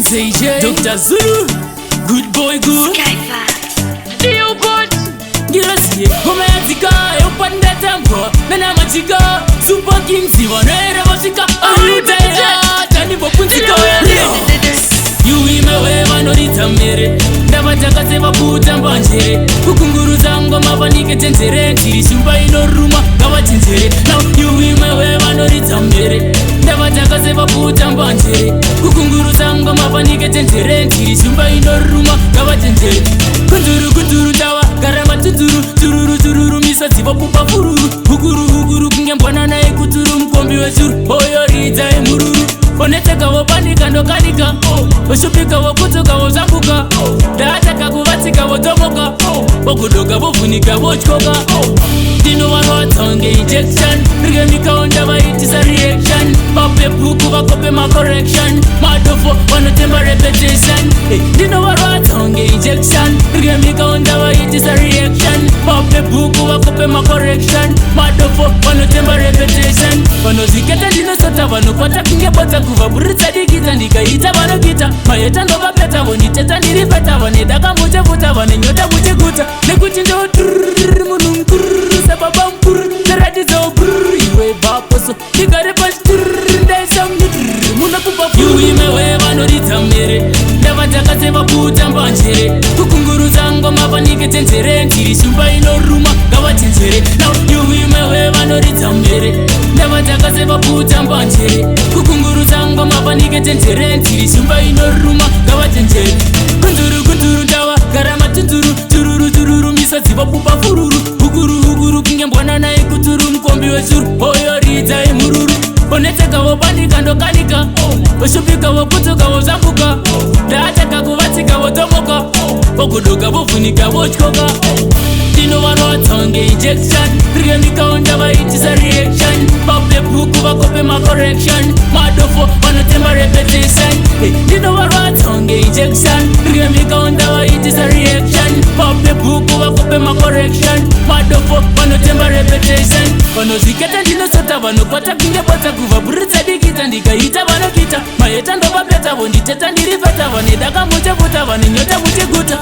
CJ, Dr. Zulu, good boy good. Dio bot, girasiye, komeatika, yopanda tambo, nana machika, super king siwanera machika, ayutaya, tani bokunzika. Yuime wewa norita mere, ndavataka seva puta mbanjere, kukunguru zango mavanike tenzere, chiri shumba inoruma, kava tenzere. Now yuime wewa norita mere, ndavataka seva puta mbanjere, kukunguru zango mavanike tenzere, chiri shumba inoruma, kava tenzere. Kunduru kunduru tawa, karama tuturu, tururu tururu, misa ziva pupa fururu, huguru huguru, kunge mbwana na ekuturu, mkombi wezuru, oyo rita emururu. Oneteka wopanika ndokanika, oshupika wokutuka wozambuka, daataka kuvatika wotomoka, wokudoka wovunika wochkoka. Dino warotonge injection, rigemika onda vaitisa reaction, pape puku vakope ma correction, madofo wanotemba repetition. Dino warotonge injection, rigemika onda vaitisa reaction, pape puku vakope ma correction, madofo wanotemba repetition. Vanoziketa ndinosota vanopata kunge bota kuva buritsa dikita ndikaita vanokita mayeta ndovapeta voniteta ndiripeta vanedaka muchefuta vanenyota muchiguta nekuti ndotrrrr munhu mkurr sababa mkurr naratidzo brr iwe vaposo ndikare pashtrrr ndaisamnitrrr munokupa yuime wevanoridza mere ndavatakaseva puta mbanjere kukunguru zango mavanike tenzere ndiri shumba inoruma ngavatenzere now yuime wevanoridza mere ndavatakaseva puta mbanjere kukunguru zango mavanike tenzere ndiri shumba inoruma ngavatenzere. Kunduru kunduru tawa karama tuturu tururu tururu misa ziva pupa fururu huguru huguru kunge mbwana naye kuturu mkombi wezuru oyo ridza emururu. Oneteka wopanika ndokanika, oshupika wokutuka wozambuka, daataka kuvatika wotomoka, wokudoka wovunika wochkoka. Dino warotonge injection, rigemika onda vaitisa reaction, pape puku vakope ma correction, madofo wanotemba repetition. Dino warotonge injection, rigemika onda vaitisa reaction, pape puku vakope ma correction, madofo wanotemba repetition. Vanoziketa ndinosota vanopata kunge bota kuva buritsa dikita ndikaita vanokita mayeta ndovapeta vonditeta ndiripeta vanedaka muchefuta vanenyota muchiguta.